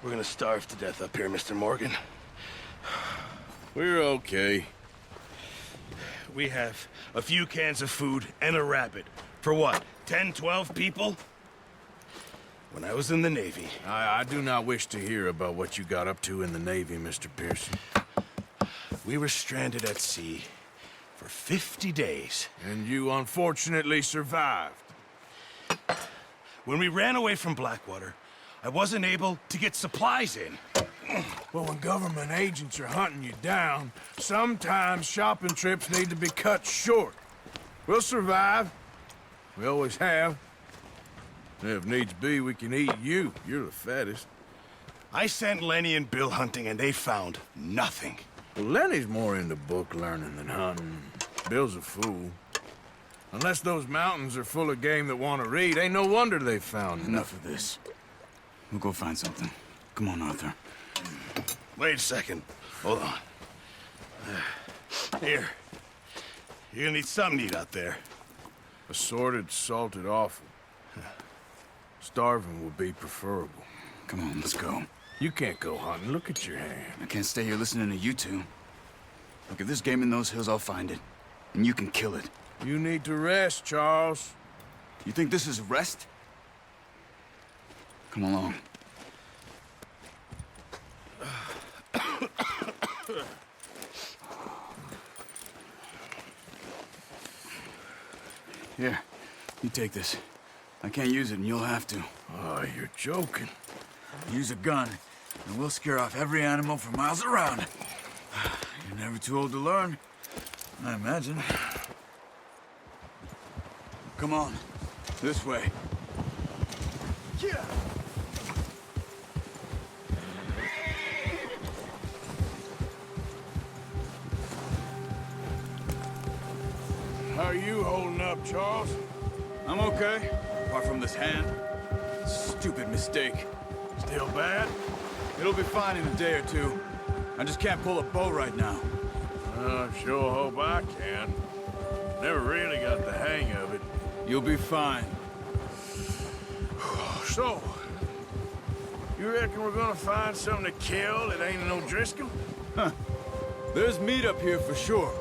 We're gonna starve to death up here, Mr. Morgan. We're okay. We have a few cans of food and a rabbit. For what, 10, 12 people? When I was in the Navy... I do not wish to hear about what you got up to in the Navy, Mr. Pearson. We were stranded at sea for 50 days. And you unfortunately survived. When we ran away from Blackwater, I wasn't able to get supplies in. Well, when government agents are hunting you down, sometimes shopping trips need to be cut short. We'll survive. We always have. If needs be, we can eat you. You're the fattest. I sent Lenny and Bill hunting, and they found nothing. Well, Lenny's more into book learning than hunting. Bill's a fool. Unless those mountains are full of game that want to read, ain't no wonder they found Enough of this. We'll go find something. Come on, Arthur. Wait a second. Hold on. Here. You're gonna need something to eat out there. Assorted, salted offal. Starving will be preferable. Come on, let's go. You can't go hunting. Look at your hand. I can't stay here listening to you two. Look, if there's game in those hills, I'll find it. And you can kill it. You need to rest, Charles. You think this is rest? Come along. Here, you take this. I can't use it, and you'll have to. Oh, you're joking. Use a gun, and we'll scare off every animal for miles around. You're never too old to learn, I imagine. Come on, this way. Yeah. How are you holding up, Charles? I'm okay, apart from this hand. Stupid mistake. Still bad? It'll be fine in a day or two. I just can't pull a bow right now. I sure hope I can. Never really got the hang of it. You'll be fine. So, you reckon we're gonna find something to kill that ain't no Driscoll? Huh. There's meat up here for sure.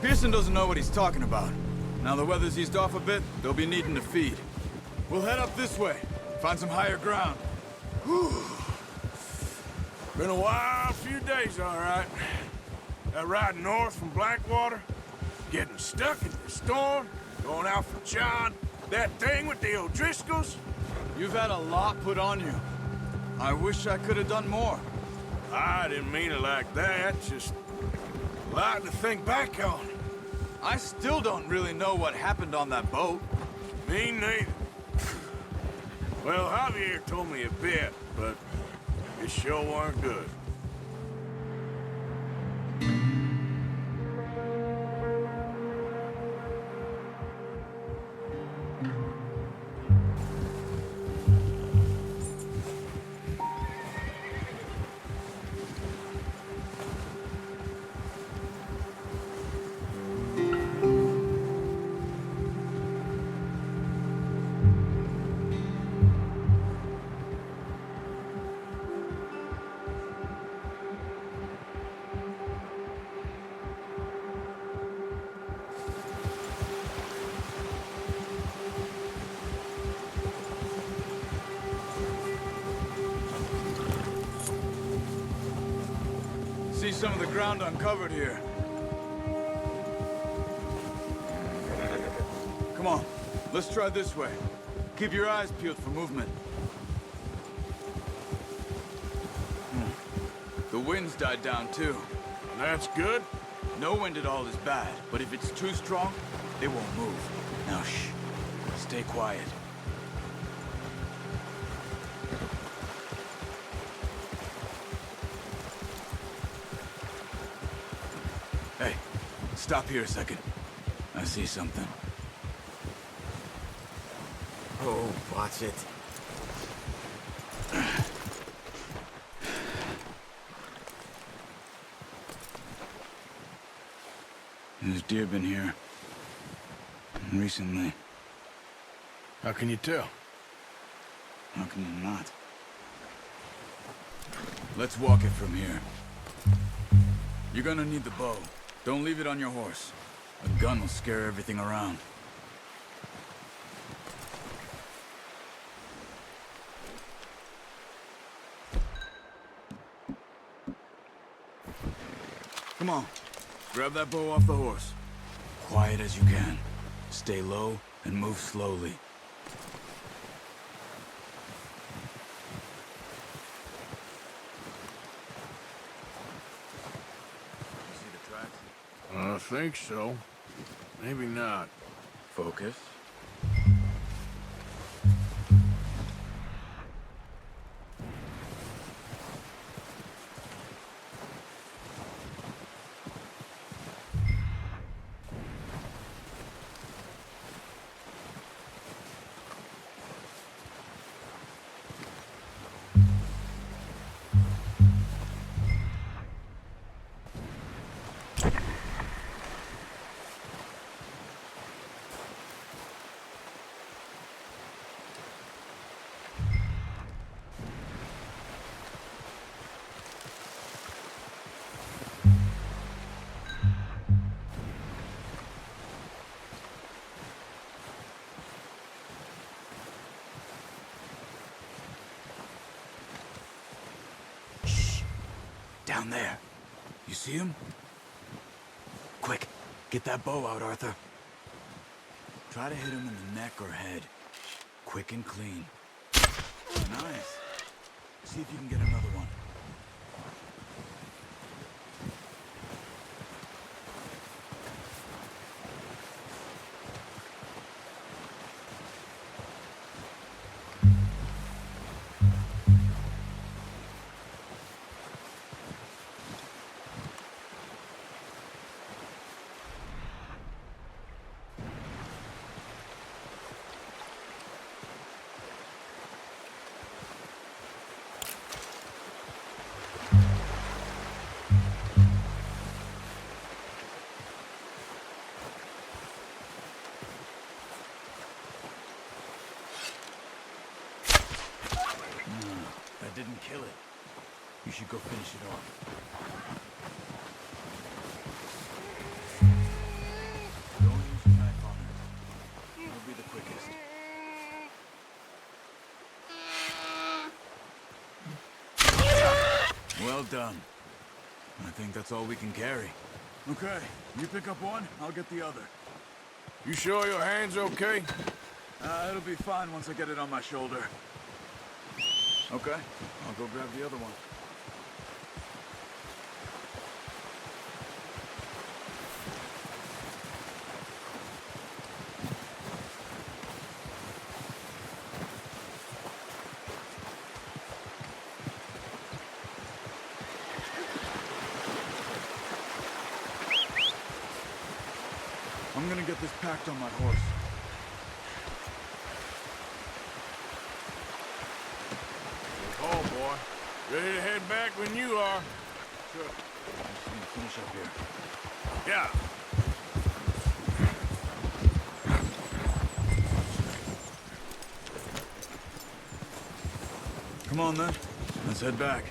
Pearson doesn't know what he's talking about. Now the weather's eased off a bit, they'll be needing to feed. We'll head up this way, find some higher ground. Whew. Been a wild few days, all right. That ride north from Blackwater, getting stuck in the storm, going out for John, that thing with the O'Driscolls. You've had a lot put on you. I wish I could have done more. I didn't mean it like that, just a lot to think back on. I still don't really know what happened on that boat. Me neither. Well, Javier told me a bit, but it sure weren't good. See some of the ground uncovered here. Come on, let's try this way. Keep your eyes peeled for movement. The wind's died down too. That's good. No wind at all is bad, but if it's too strong, it won't move. Now shh, stay quiet. Hey, stop here a second. I see something. Oh, watch it. There's deer been here. Recently. How can you tell? How can you not? Let's walk it from here. You're gonna need the bow. Don't leave it on your horse. A gun will scare everything around. Come on. Grab that bow off the horse. Quiet as you can. Stay low and move slowly. You see the tracks? I think so. Maybe not. Focus. Down there. You see him? Quick, get that bow out, Arthur. Try to hit him in the neck or head. Quick and clean. Nice. See if you can get another one. That didn't kill it. You should go finish it off. Don't use your knife on it. It'll be the quickest. Well done. I think that's all we can carry. Okay, you pick up one, I'll get the other. You sure your hand's okay? It'll be fine once I get it on my shoulder. Okay, I'll go grab the other one. I'm gonna get this packed on my horse. Oh, boy. Ready to head back when you are. Sure. I'm just gonna finish up here. Yeah. Come on, then. Let's head back.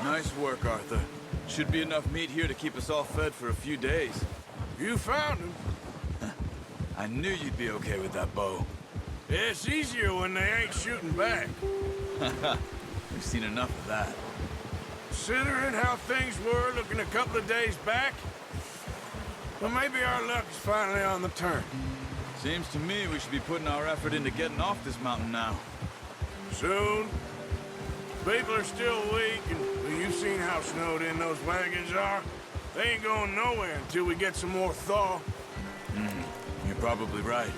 Nice work, Arthur. Should be enough meat here to keep us all fed for a few days. You found him. I knew you'd be okay with that bow. It's easier when they ain't shooting back. We've seen enough of that. Considering how things were looking a couple of days back, well, maybe our luck is finally on the turn. Seems to me we should be putting our effort into getting off this mountain now. Soon. People are still weak, and well, you've seen how snowed in those wagons are. They ain't going nowhere until we get some more thaw. You're probably right.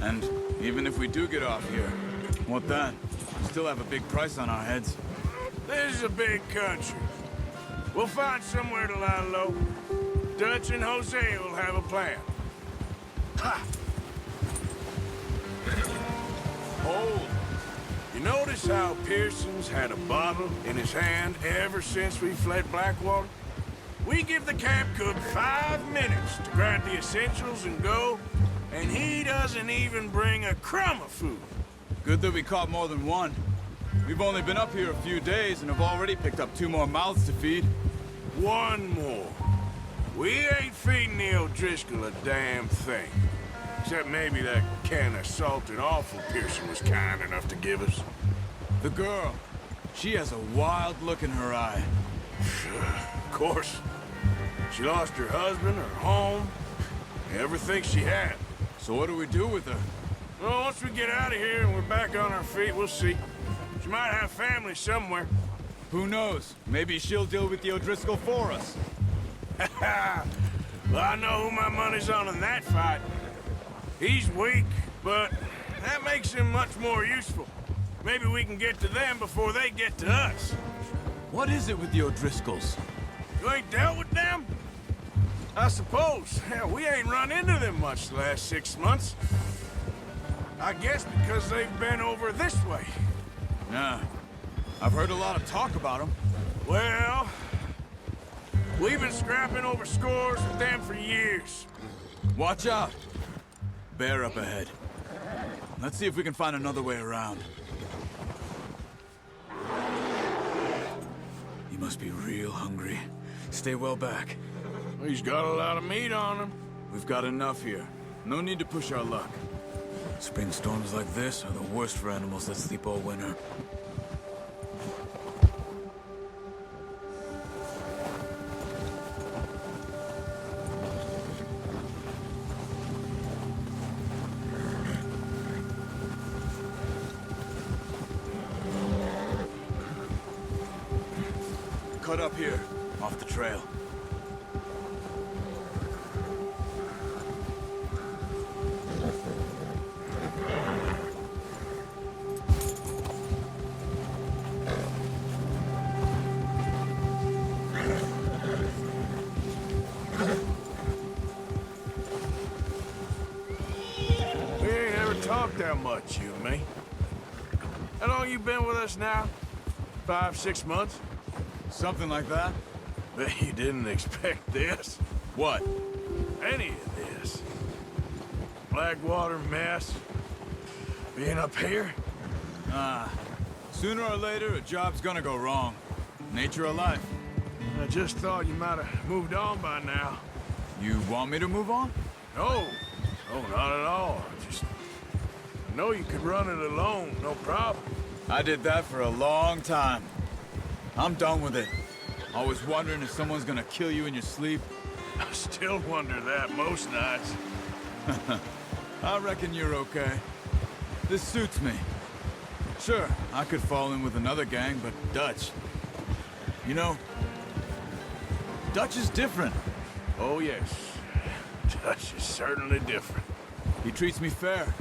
And even if we do get off here, what then? We still have a big price on our heads. This is a big country. We'll find somewhere to lie low. Dutch and Jose will have a plan. Ha! Hold. You notice how Pearson's had a bottle in his hand ever since we fled Blackwater? We give the camp cook 5 minutes to grab the essentials and go, and he doesn't even bring a crumb of food. Good that we caught more than one. We've only been up here a few days and have already picked up 2 more mouths to feed. 1 more. We ain't feeding the O'Driscoll a damn thing. Except maybe that can of salted offal Pearson was kind enough to give us. The girl, she has a wild look in her eye. Of course. She lost her husband, her home, everything she had. So what do we do with her? Well, once we get out of here and we're back on our feet, we'll see. She might have family somewhere. Who knows? Maybe she'll deal with the O'Driscoll for us. Well, I know who my money's on in that fight. He's weak, but that makes him much more useful. Maybe we can get to them before they get to us. What is it with the O'Driscolls? You ain't dealt with them? I suppose. Hell, we ain't run into them much the last 6 months. I guess because they've been over this way. Nah. I've heard a lot of talk about them. Well, we've been scrapping over scores with them for years. Watch out. Bear up ahead. Let's see if we can find another way around. You must be real hungry. Stay well back. He's got a lot of meat on him. We've got enough here. No need to push our luck. Spring storms like this are the worst for animals that sleep all winter. Cut up here, off the trail. We ain't ever talked that much, you and me. How long you been with us now? 5, 6 months? Something like that? Bet you didn't expect this. What? Any of this. Blackwater mess. Being up here? Sooner or later, a job's gonna go wrong. Nature of life. I just thought you might have moved on by now. You want me to move on? No. No, not at all. I know you could run it alone, no problem. I did that for a long time. I'm done with it. Always wondering if someone's gonna kill you in your sleep. I still wonder that most nights. I reckon you're okay. This suits me. Sure, I could fall in with another gang, but Dutch... You know, Dutch is different. Oh, yes. Dutch is certainly different. He treats me fair.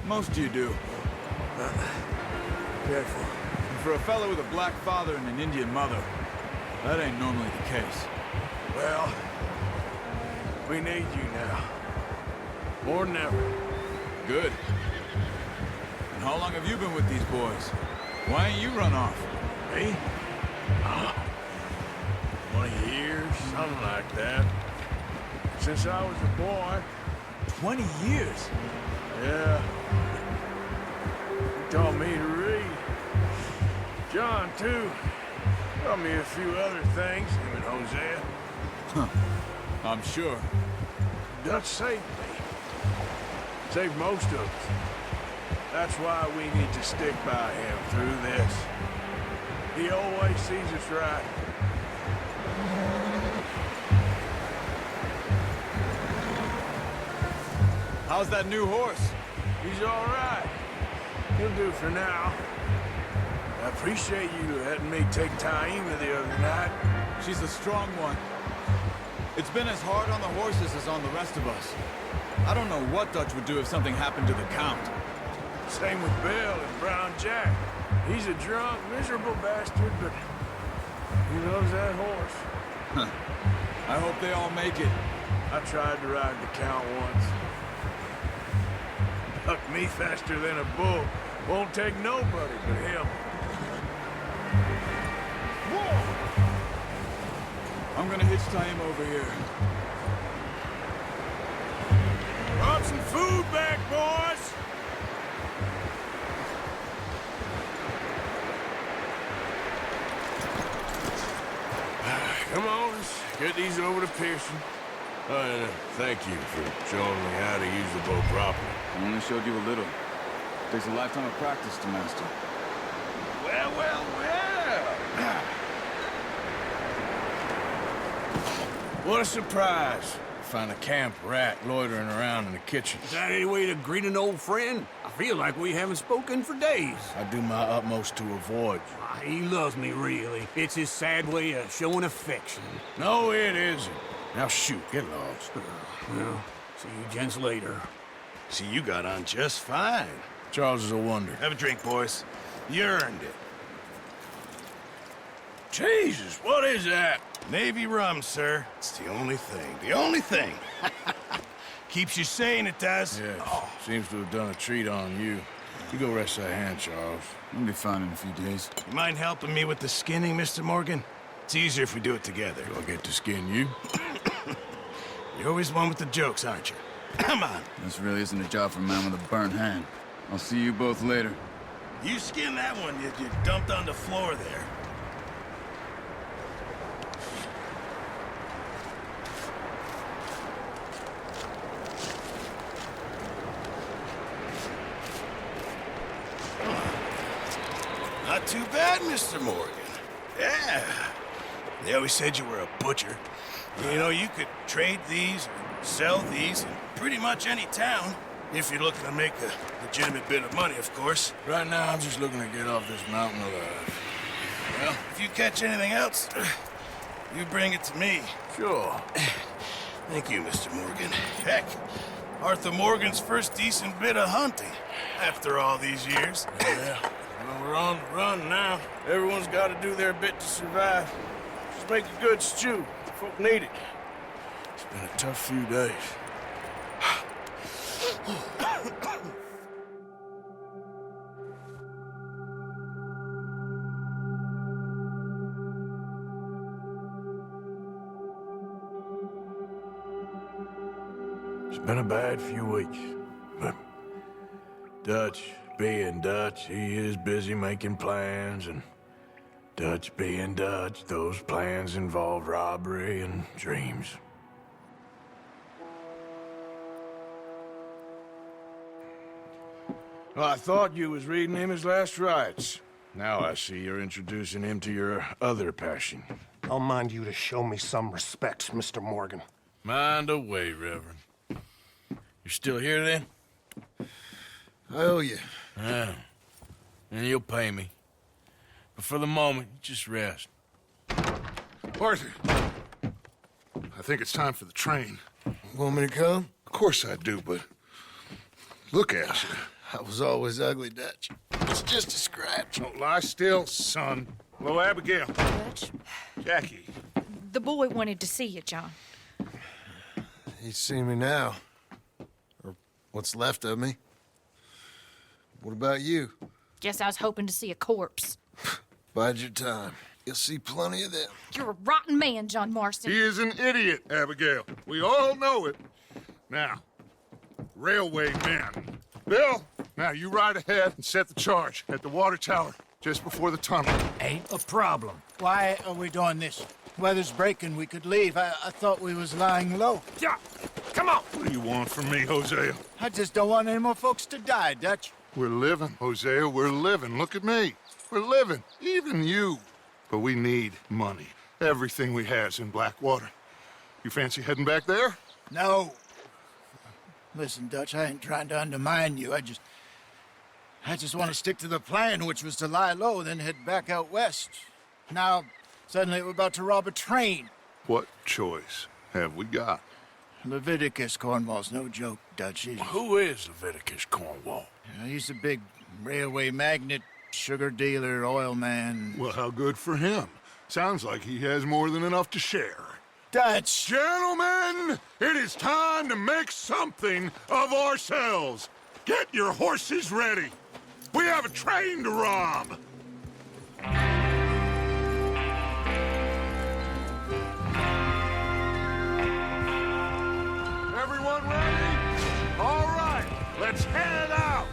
Most of you do. Careful. And for a fellow with a black father and an Indian mother, that ain't normally the case. Well, we need you now. More than ever. Good. And how long have you been with these boys? Why ain't you run off? Me? 20 years, something like that. Since I was a boy. 20 years? Yeah. He taught me to read. John, too. Taught me a few other things, him and Hosea. Huh. I'm sure. Dutch saved me. Saved most of us. That's why we need to stick by him through this. He always sees us right. How's that new horse? He's all right. He'll do for now. I appreciate you letting me take Taima the other night. She's a strong one. It's been as hard on the horses as on the rest of us. I don't know what Dutch would do if something happened to the Count. Same with Bill and Brown Jack. He's a drunk, miserable bastard, but he loves that horse. Huh. I hope they all make it. I tried to ride the Count once. Bucked me faster than a bull. Won't take nobody but him. Whoa! I'm gonna hitch tie him over here. Brought some food back, boys! Come on, let's get these over to Pearson. And thank you for showing me how to use the boat properly. I only showed you a little. Takes a lifetime of practice to master. Well, well, well. What a surprise. Find a camp rat loitering around in the kitchen. Is that any way to greet an old friend? I feel like we haven't spoken for days. I do my utmost to avoid you. He loves me, really. It's his sad way of showing affection. No, it isn't. Now shoot, get lost. Well, see you gents later. See, you got on just fine. Charles is a wonder. Have a drink, boys. You earned it. Jesus, what is that? Navy rum, sir. It's the only thing. The only thing. Keeps you sane, it does. Yes, seems to have done a treat on you. You go rest that hand, Charles. We'll be fine in a few days. You mind helping me with the skinning, Mr. Morgan? It's easier if we do it together. Do I get to skin you? You're always one with the jokes, aren't you? Come on. This really isn't a job for a man with a burnt hand. I'll see you both later. You skin that one you dumped on the floor there. Not too bad, Mr. Morgan. Yeah. They always said you were a butcher. You know, you could trade these or sell these in pretty much any town. If you're looking to make a legitimate bit of money, of course. Right now, I'm just looking to get off this mountain alive. Well, if you catch anything else, you bring it to me. Sure. Thank you, Mr. Morgan. Heck, Arthur Morgan's first decent bit of hunting after all these years. Yeah. Well, we're on the run now. Everyone's got to do their bit to survive. Just make a good stew. Folk need it. It's been a tough few days. It's been a bad few weeks, but Dutch being Dutch, he is busy making plans, and Dutch being Dutch, those plans involve robbery and dreams. Well, I thought you was reading him his last rites. Now I see you're introducing him to your other passion. I'll mind you to show me some respect, Mr. Morgan. Mind away, Reverend. You're still here, then? I owe you. Yeah. And you'll pay me. But for the moment, just rest. Arthur, I think it's time for the train. Want me to come? Of course I do, but look at you. I was always ugly, Dutch. It's just a scratch. Don't lie still, son. Hello, Abigail. Dutch, Jackie. the boy wanted to see you, John. He's seen me now. Or what's left of me. What about you? Guess I was hoping to see a corpse. Bide your time. You'll see plenty of them. You're a rotten man, John Marston. He is an idiot, Abigail. We all know it. Now, railway men. Bill, now you ride ahead and set the charge at the water tower just before the tunnel. Ain't a problem. Why are we doing this? Weather's breaking. We could leave. I thought we was lying low. Yeah, come on. What do you want from me, Hosea? I just don't want any more folks to die, Dutch. We're living, Hosea. We're living. Look at me. We're living. Even you. But we need money. Everything we has in Blackwater. You fancy heading back there? No. Listen, Dutch, I ain't trying to undermine you. I just want to stick to the plan, which was to lie low, then head back out west. Now, suddenly we're about to rob a train. What choice have we got? Leviticus Cornwall's no joke, Dutch. Who is Leviticus Cornwall? He's a big railway magnate, sugar dealer, oil man. Well, how good for him. Sounds like he has more than enough to share. Dutch! Gentlemen, it is time to make something of ourselves. Get your horses ready. We have a train to rob. Everyone ready? All right, let's head out.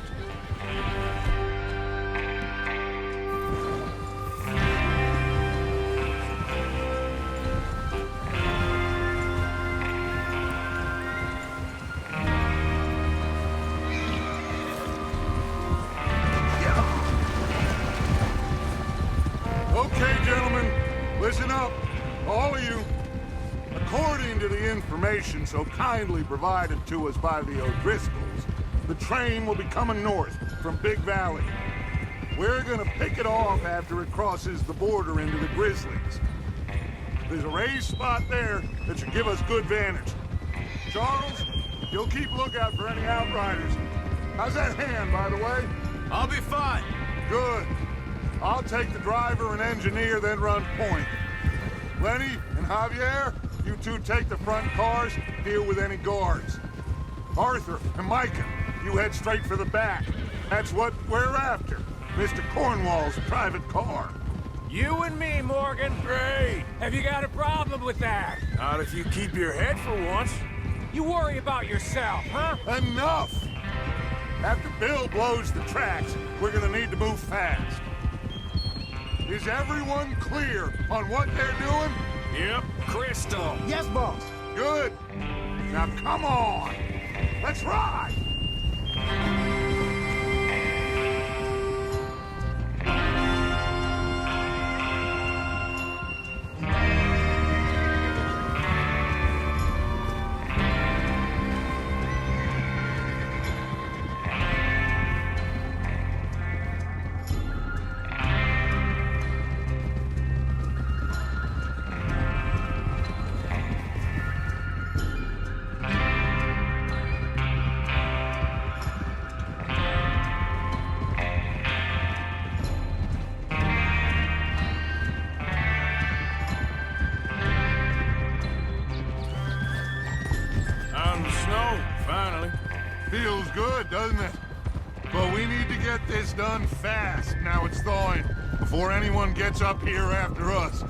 Okay, gentlemen, listen up, all of you. According to the information so kindly provided to us by the O'Driscolls, the train will be coming north from Big Valley. We're gonna pick it off after it crosses the border into the Grizzlies. There's a raised spot there that should give us good vantage. Charles, you'll keep lookout for any outriders. How's that hand, by the way? I'll be fine. Good. I'll take the driver and engineer, then run point. Lenny and Javier, you two take the front cars, deal with any guards. Arthur and Micah, you head straight for the back. That's what we're after. Mr. Cornwall's private car. You and me, Morgan. Great. Have you got a problem with that? Not if you keep your head for once. You worry about yourself, huh? Enough! After Bill blows the tracks, we're gonna need to move fast. Is everyone clear on what they're doing? Yep. Crystal. Yes, boss. Good. Now come on. Let's ride! Feels good, doesn't it? But we need to get this done fast, now it's thawing, before anyone gets up here after us.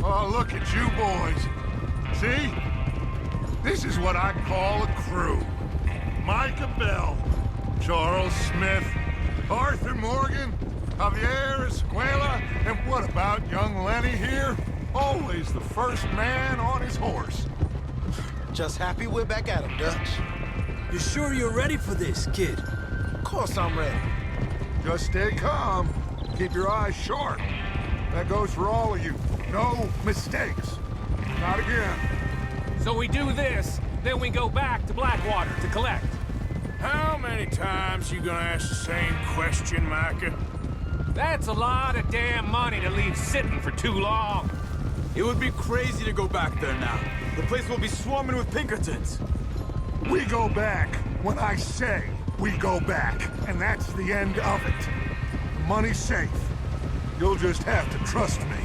Oh, look at you boys. See? This is what I call a crew. Micah Bell, Charles Smith, Arthur Morgan, Javier Escuela, and what about young Lenny here? Always the first man on his horse. Just happy we're back at him, Dutch. You sure you're ready for this, kid? Of course I'm ready. Just stay calm. Keep your eyes sharp. That goes for all of you. No mistakes. Not again. So we do this, then we go back to Blackwater to collect. How many times you gonna ask the same question, Micah? That's a lot of damn money to leave sitting for too long. It would be crazy to go back there now. The place will be swarming with Pinkertons. We go back when I say we go back, and that's the end of it. The money's safe. You'll just have to trust me.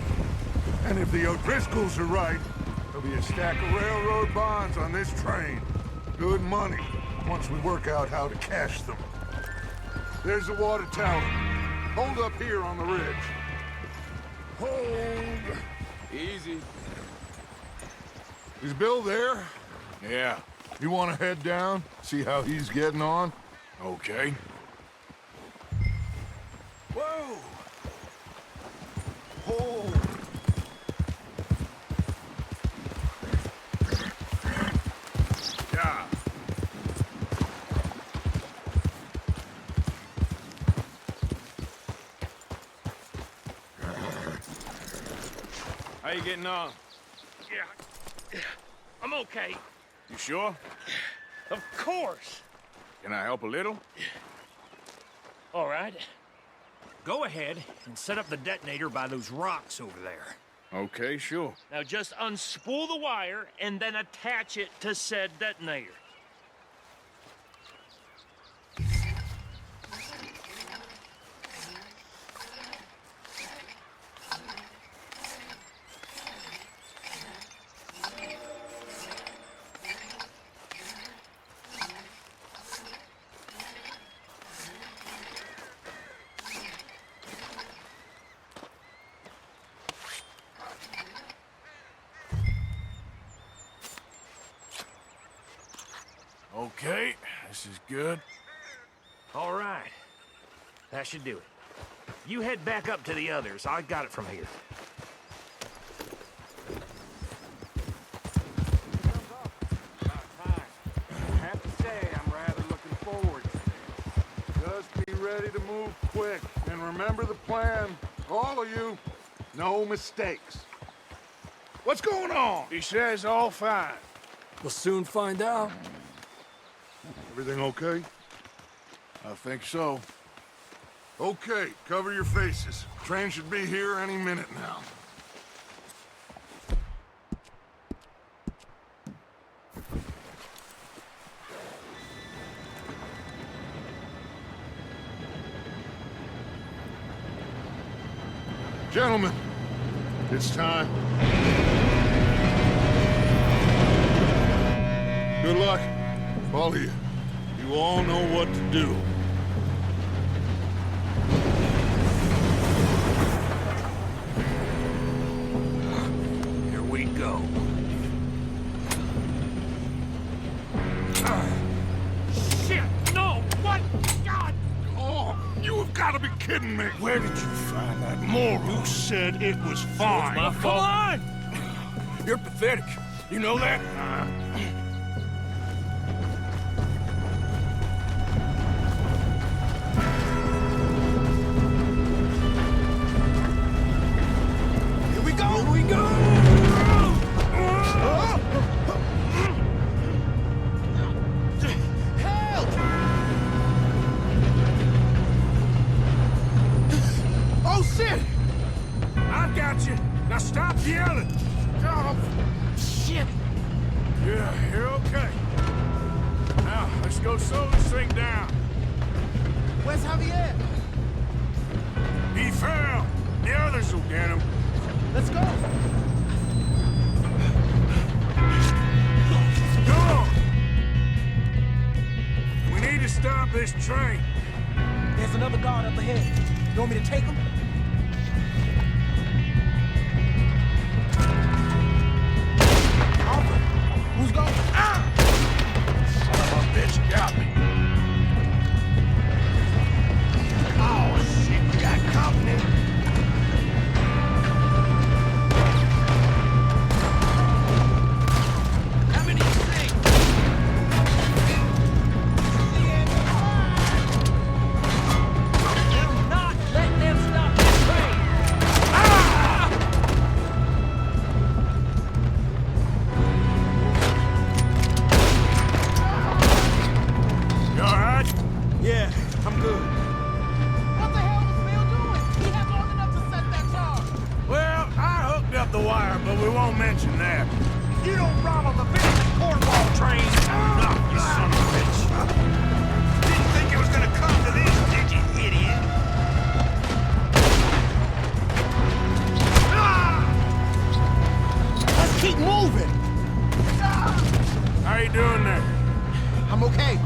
And if the O'Driscolls are right, there'll be a stack of railroad bonds on this train. Good money, once we work out how to cash them. There's the water tower. Hold up here on the ridge. Hold. Easy. Is Bill there? Yeah. You want to head down, see how he's getting on? Okay. Whoa! Oh! Yeah. How you getting on? Yeah, I'm okay. You sure? Of course. Can I help a little? All right. Go ahead and set up the detonator by those rocks over there. Okay, sure. Now just unspool the wire and then attach it to said detonator. Okay, this is good. All right. That should do it. You head back up to the others. I got it from here. I have to say, I'm rather looking forward to this. Just be ready to move quick, and remember the plan. All of you, no mistakes. What's going on? He says all fine. We'll soon find out. Everything okay? I think so. Okay, cover your faces. Train should be here any minute now. Gentlemen, it's time. Good luck, all of you. You all know what to do. Here we go. Shit! No! What? God! Oh, you have got to be kidding me. Where did you find that moral? You said it was fine. My fault. Come on! You're pathetic. You know that? Here we go! Here we go! Help! Oh, shit! I got you. Now stop yelling. Oh, shit! Yeah, you're okay. Now, let's go slow this thing down. Where's Javier? He fell. The others will get him. Let's go! Go! We need to stop this train. There's another guard up ahead. You want me to take him? Arthur, who's going? Ah! Son of a bitch got me. Oh, shit, we got company. How many you think? Do not let them stop this train! You all right? Yeah, I'm good. What the hell was Bill doing? He had long enough to set that charge. Well, I hooked up the wire, but we won't mention that. You don't rob on the big cornball train! No, you son of a bitch! Didn't think it was gonna come to this, did you, idiot? Let's keep moving. How you doing there? I'm okay.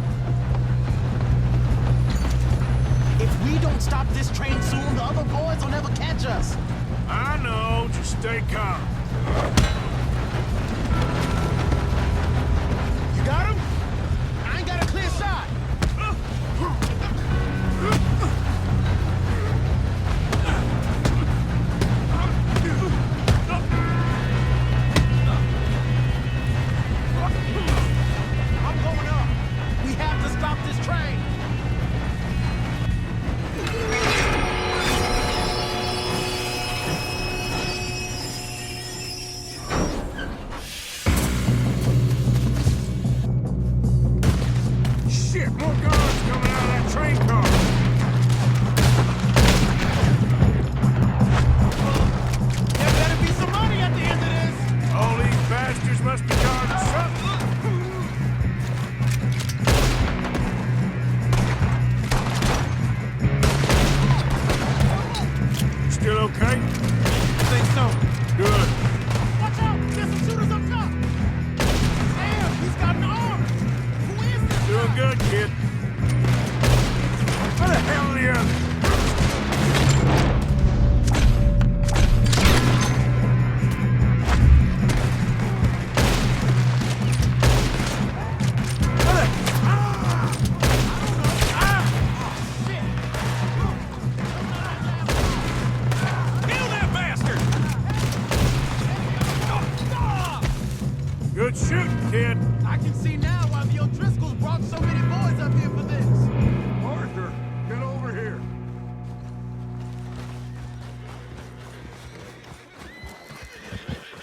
If we don't stop this train soon, the other boys will never catch us. I know. Just stay calm. You got him? I ain't got a clear shot. I'm going up. We have to stop this train. Good shooting, kid. I can see now why the O'Driscolls brought so many boys up here for this. Arthur, get over here.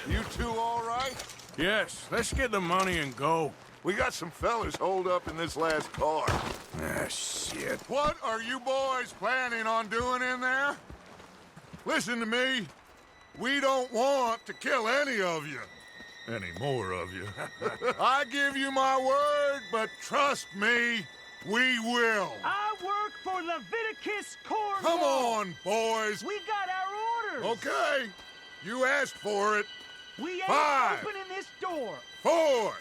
You two all right? Yes, let's get the money and go. We got some fellas holed up in this last car. Ah, shit. What are you boys planning on doing in there? Listen to me. We don't want to kill any of you. Any more of you. I give you my word, but trust me, we will. I work for Leviticus Cornwall. Come on, boys. We got our orders. Okay. You asked for it. We ain't 5, opening this door. 4,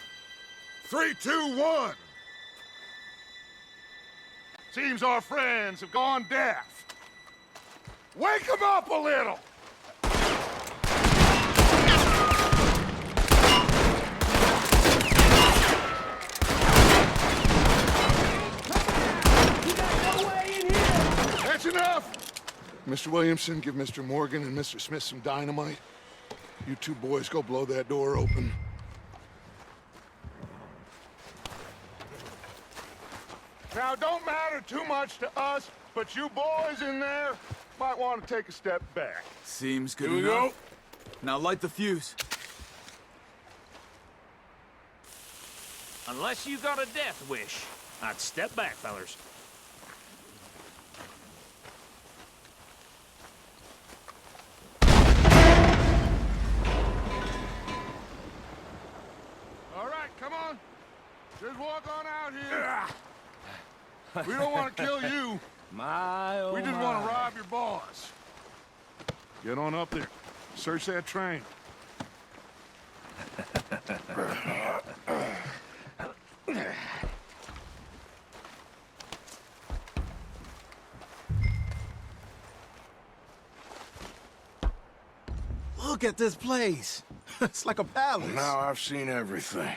3, 2, 1. Seems our friends have gone deaf. Wake them up a little. That's enough! Mr. Williamson, give Mr. Morgan and Mr. Smith some dynamite. You two boys go blow that door open. Now, it don't matter too much to us, but you boys in there might want to take a step back. Seems good Here we enough. go. Now light the fuse. Unless you got a death wish, I'd step back, fellers. All right, come on. Just walk on out here. We don't want to kill you. My, oh We just want to rob your boss. Get on up there. Search that train. Look at this place. It's like a palace. Now I've seen everything.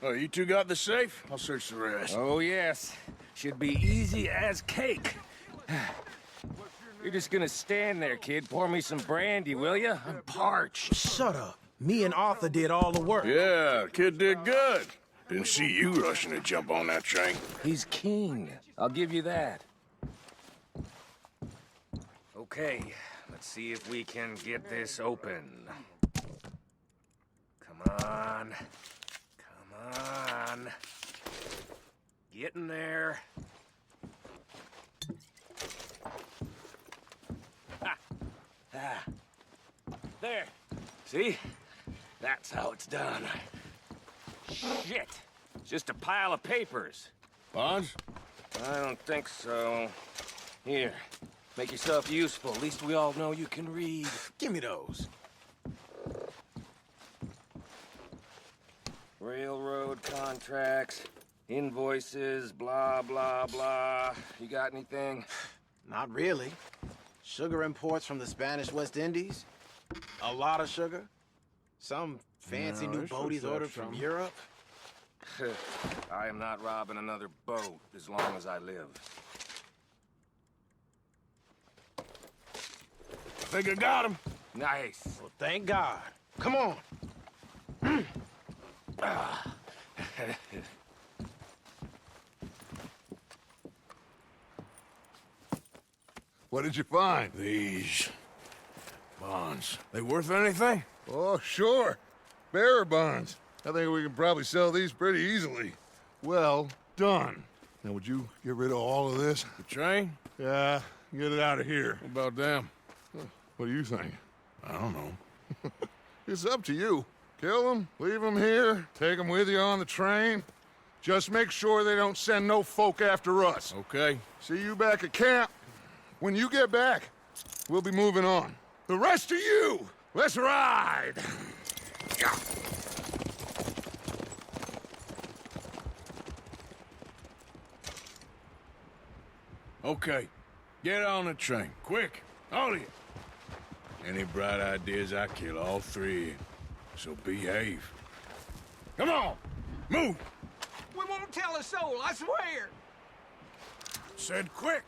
Oh, you two got the safe? I'll search the rest. Oh, yes. Should be easy as cake. You're just gonna stand there, kid. Pour me some brandy, will you? I'm parched. Shut up. Me and Arthur did all the work. Yeah, kid did good. Didn't see you rushing to jump on that train. He's king. I'll give you that. Okay, let's see if we can get this open. Come on. Come on. Get in there. Ah. There. See? That's how it's done. Shit. It's just a pile of papers. Bonds? I don't think so. Here. Make yourself useful. At least we all know you can read. Give me those. Railroad contracts, invoices, blah, blah, blah. You got anything? Not really. Sugar imports from the Spanish West Indies. A lot of sugar. Some fancy new boaties ordered from Europe. I am not robbing another boat as long as I live. Think I got him. Nice. Well, thank God. Come on. What did you find? These bonds. They worth anything? Oh, sure. Bearer bonds. I think we can probably sell these pretty easily. Well done. Now, would you get rid of all of this? The train? Yeah, get it out of here. What about them? What do you think? I don't know. It's up to you. Kill them, leave them here, take them with you on the train. Just make sure they don't send no folk after us. Okay. See you back at camp. When you get back, we'll be moving on. The rest of you, let's ride! Yeah. Okay. Get on the train. Quick. All of you. Any bright ideas, I kill all three of you. So behave. Come on! Move! We won't tell a soul, I swear. Said quick.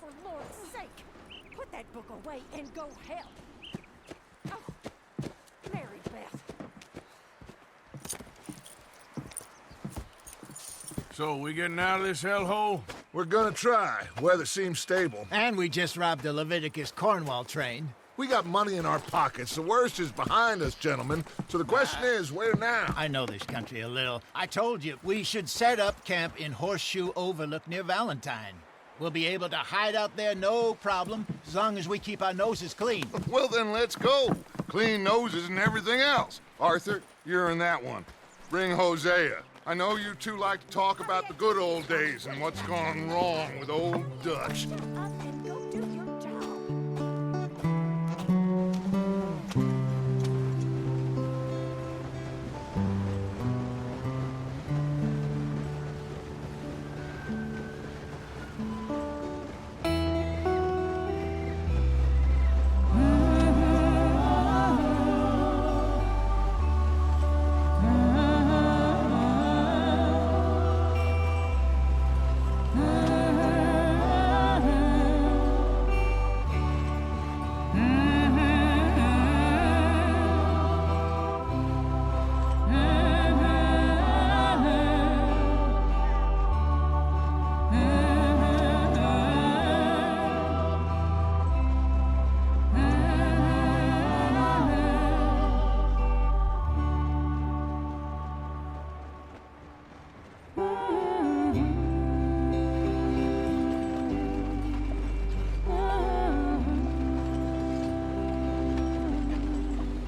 for Lord's sake! Put that book away and go help! Oh, Mary Beth. So, we getting out of this hellhole? We're gonna try. Weather seems stable. And we just robbed the Leviticus Cornwall train. We got money in our pockets. The worst is behind us, gentlemen. So the question is, where now? I know this country a little. I told you, we should set up camp in Horseshoe Overlook near Valentine. We'll be able to hide out there, no problem, as long as we keep our noses clean. Well, then let's go. Clean noses and everything else. Arthur, you're in that one. Bring Hosea. I know you two like to talk about the good old days and what's gone wrong with old Dutch.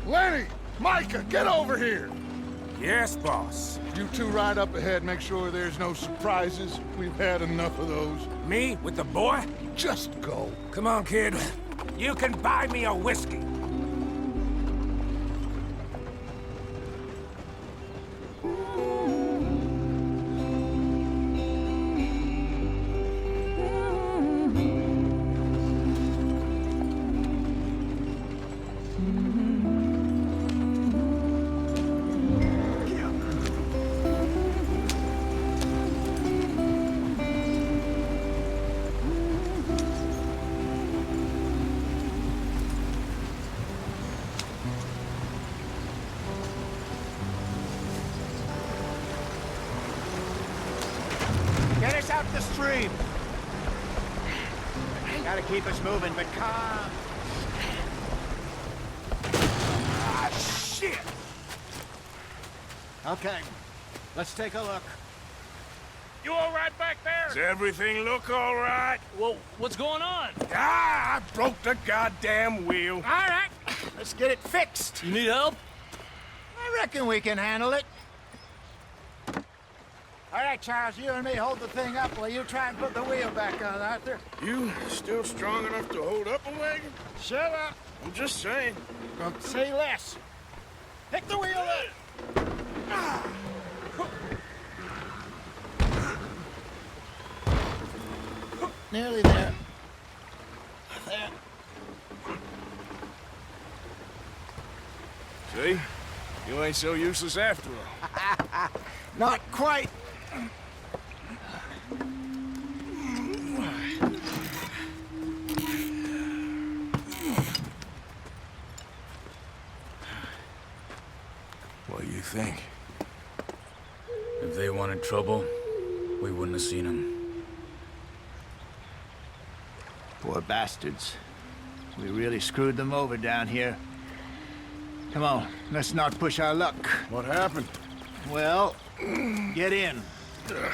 Lenny! Micah, get over here! Yes, boss. You two ride up ahead, make sure there's no surprises. We've had enough of those. Me with the boy? Just go. Come on, kid. You can buy me a whiskey. Get us out the stream. Gotta keep us moving, but calm. Ah, shit! Okay, let's take a look. You all right back there? Does everything look all right? Well, what's going on? Ah, I broke the goddamn wheel. All right, let's get it fixed. You need help? I reckon we can handle it. All right, Charles, you and me hold the thing up while you try and put the wheel back on, Arthur. You still strong enough to hold up a wagon? Shut up. I'm just saying. Say less. Pick the wheel up. Nearly there. There. See? You ain't so useless after all. Not quite. What do you think? If they wanted trouble, we wouldn't have seen them. Poor bastards. We really screwed them over down here. Come on, let's not push our luck. What happened? Well, get in.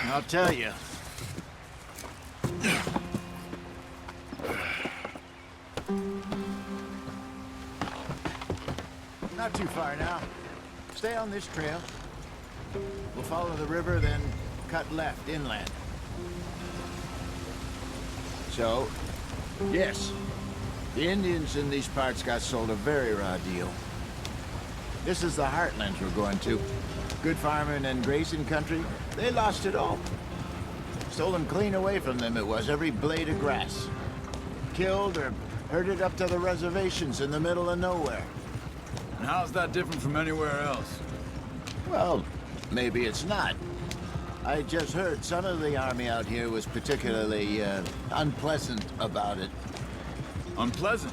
I'll tell you. Not too far now. Stay on this trail. We'll follow the river, then cut left inland. So, yes, the Indians in these parts got sold a very raw deal. This is the heartlands we're going to. Good farming and grazing country, they lost it all. Stolen clean away from them it was, every blade of grass. Killed or herded up to the reservations in the middle of nowhere. And how's that different from anywhere else? Well, maybe it's not. I just heard some of the army out here was particularly unpleasant about it. Unpleasant?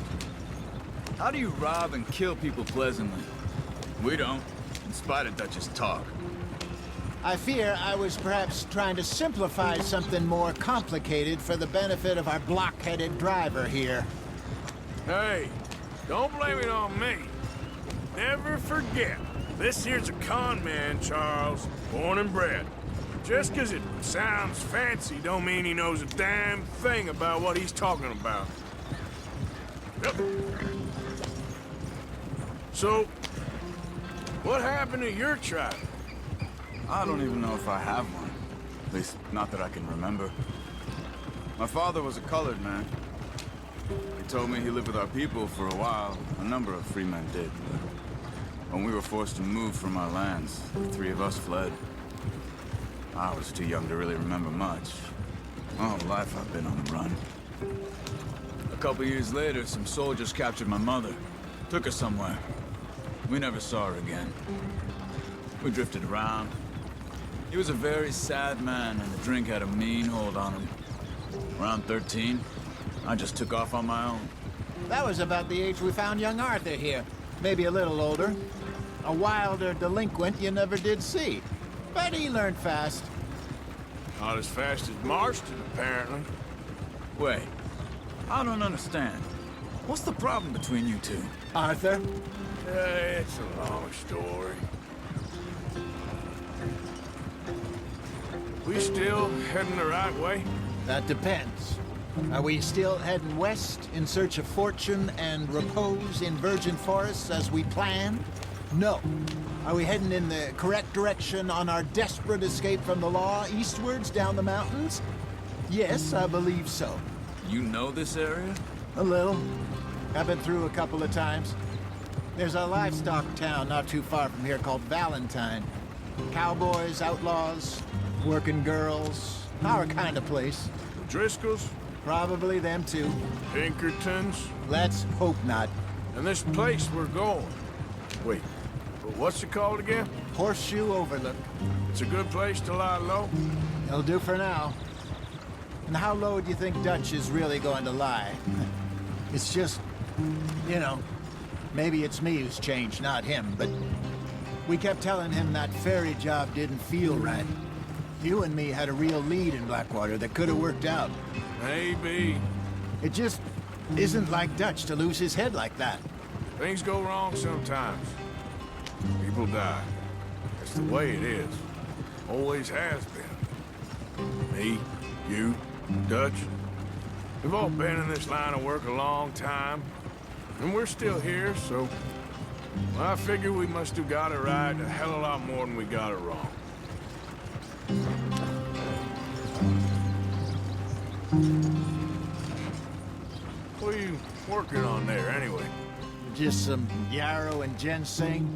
How do you rob and kill people pleasantly? We don't, in spite of Dutch's talk. I fear I was perhaps trying to simplify something more complicated for the benefit of our block-headed driver here. Hey, don't blame it on me. Never forget, this here's a con man, Charles, born and bred. Just 'cause it sounds fancy don't mean he knows a damn thing about what he's talking about. Yep. So, what happened to your tribe? I don't even know if I have one. At least, not that I can remember. My father was a colored man. He told me he lived with our people for a while. A number of free men did. When we were forced to move from our lands, the three of us fled. I was too young to really remember much. My whole life I've been on the run. A couple years later, some soldiers captured my mother. Took her somewhere. We never saw her again. We drifted around. He was a very sad man, and the drink had a mean hold on him. Around 13, I just took off on my own. That was about the age we found young Arthur here. Maybe a little older. A wilder delinquent you never did see. But he learned fast. Not as fast as Marston, apparently. Wait, I don't understand. What's the problem between you two? Arthur? It's a long story. We still heading the right way? That depends. Are we still heading west in search of fortune and repose in virgin forests as we planned? No. Are we heading in the correct direction on our desperate escape from the law eastwards down the mountains? Yes, I believe so. You know this area? A little. I've been through a couple of times. There's a livestock town not too far from here called Valentine. Cowboys, outlaws, working girls, our kind of place. The Driscolls? Probably them too. Pinkertons? Let's hope not. And this place we're going. Wait, but what's it called again? Horseshoe Overlook. It's a good place to lie low? It'll do for now. And how low do you think Dutch is really going to lie? It's just, you know, maybe it's me who's changed, not him, but we kept telling him that ferry job didn't feel right. You and me had a real lead in Blackwater that could have worked out. Maybe. It just isn't like Dutch to lose his head like that. Things go wrong sometimes. People die. That's the way it is. Always has been. Me, you, Dutch. We've all been in this line of work a long time. And we're still here, so... I figure we must have got it right a hell of a lot more than we got it wrong. What are you working on there, anyway? Just some yarrow and ginseng.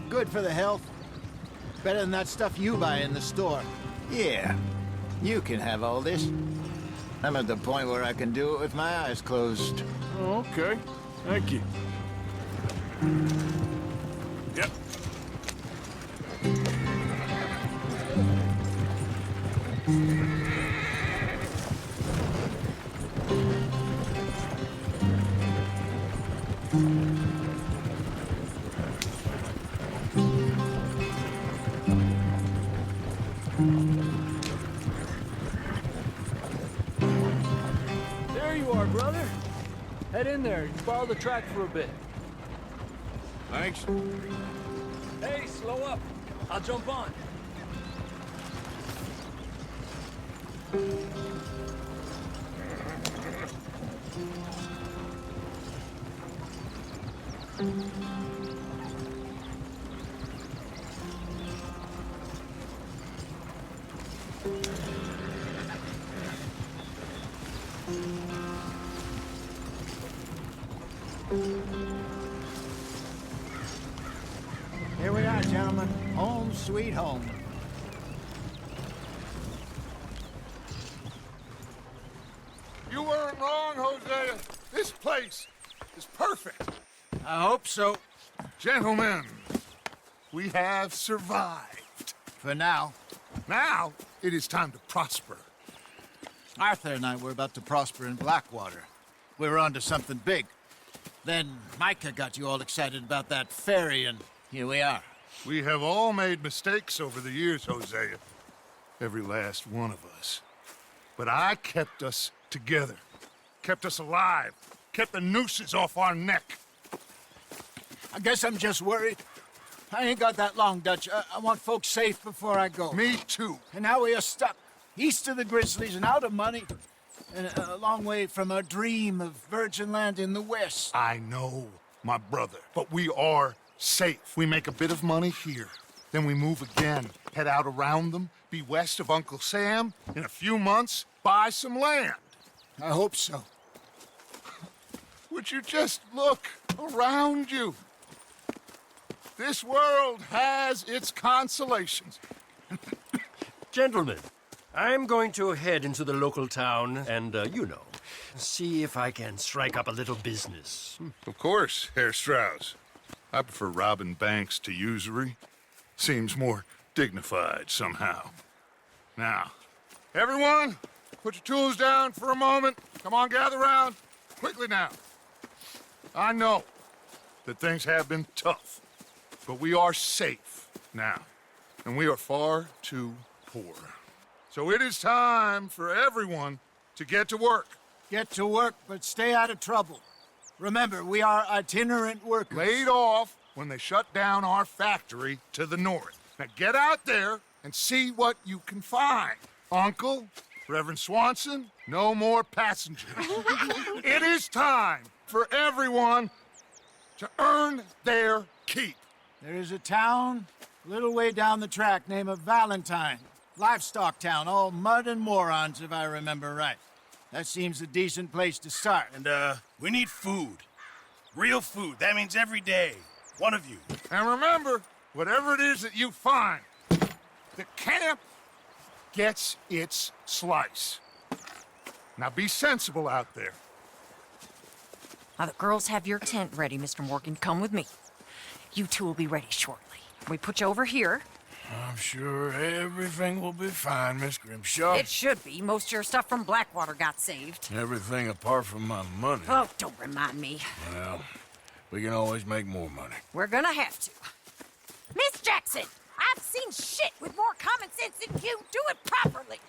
Good for the health. Better than that stuff you buy in the store. Yeah, you can have all this. I'm at the point where I can do it with my eyes closed. Oh, okay. Thank you. Yep. There you are, brother. Head in there. Borrow the track for a bit. Thanks. Hey, slow up. I'll jump on. Here we are, gentlemen. Home sweet home. You weren't wrong, Hosea. This place is perfect. I hope so. Gentlemen, we have survived. For now. Now, it is time to prosper. Arthur and I were about to prosper in Blackwater. We were onto something big. Then Micah got you all excited about that ferry, and here we are. We have all made mistakes over the years, Hosea. Every last one of us. But I kept us together. Kept us alive. Kept the nooses off our neck. I guess I'm just worried. I ain't got that long, Dutch. I want folks safe before I go. Me too. And now we are stuck. East of the Grizzlies and out of money. And a long way from our dream of virgin land in the west. I know, my brother. But we are safe. We make a bit of money here. Then we move again. Head out around them. Be west of Uncle Sam. In a few months, buy some land. I hope so. Would you just look around you? This world has its consolations. Gentlemen, I'm going to head into the local town and, see if I can strike up a little business. Of course, Herr Strauss. I prefer robbing banks to usury. Seems more dignified somehow. Now, everyone, put your tools down for a moment. Come on, gather round. Quickly now. I know that things have been tough, but we are safe now, and we are far too poor. So it is time for everyone to get to work. Get to work, but stay out of trouble. Remember, we are itinerant workers. Laid off when they shut down our factory to the north. Now get out there and see what you can find. Uncle, Reverend Swanson, no more passengers. It is time for everyone to earn their keep. There is a town a little way down the track named Valentine. Livestock town, all mud and morons, if I remember right. That seems a decent place to start. And, we need food. Real food. That means every day. One of you. And remember, whatever it is that you find, the camp gets its slice. Now be sensible out there. Now, the girls have your tent ready, Mr. Morgan. Come with me. You two will be ready shortly. We put you over here. I'm sure everything will be fine, Miss Grimshaw. It should be. Most of your stuff from Blackwater got saved. Everything apart from my money. Oh, don't remind me. Well, we can always make more money. We're gonna have to. Miss Jackson, I've seen shit with more common sense than you. Do it properly.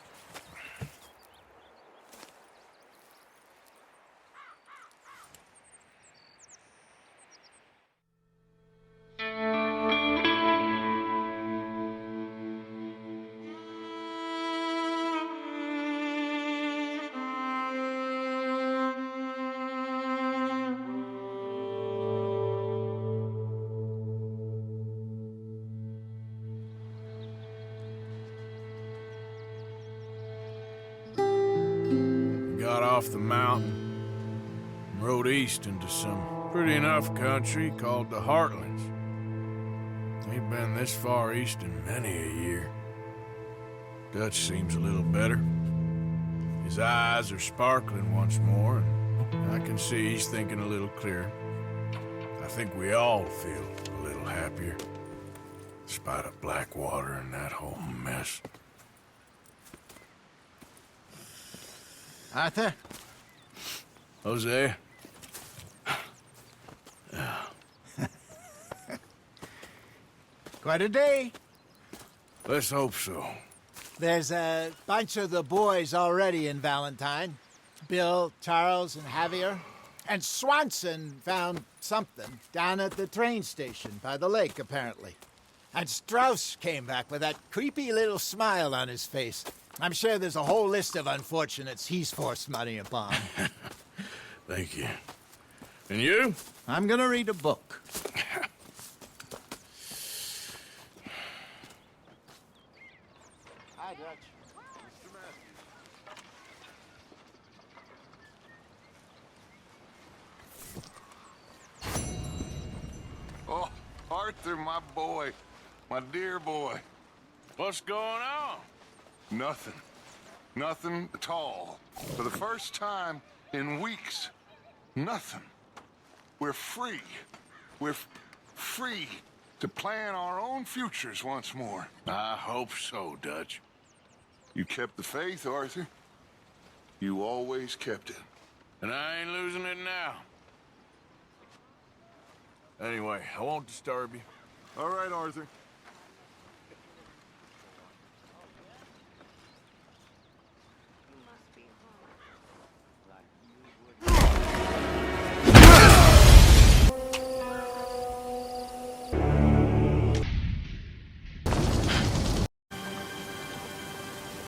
Got off the mountain and rode east into some pretty enough country called the Heartlands. Ain't been this far east in many a year. Dutch seems a little better. His eyes are sparkling once more, and I can see he's thinking a little clearer. I think we all feel a little happier, in spite of Blackwater and that whole mess. Arthur? Jose? Quite a day. Let's hope so. There's a bunch of the boys already in Valentine. Bill, Charles, and Javier. And Swanson found something down at the train station by the lake, apparently. And Strauss came back with that creepy little smile on his face. I'm sure there's a whole list of unfortunates he's forced money upon. Thank you. And you? I'm gonna read a book. Hi, Dutch. Oh, Arthur, my boy. My dear boy. What's going on? Nothing. Nothing at all. For the first time in weeks, nothing. We're free. We're free to plan our own futures once more. I hope so, Dutch. You kept the faith, Arthur. You always kept it. And I ain't losing it now. Anyway, I won't disturb you. All right, Arthur.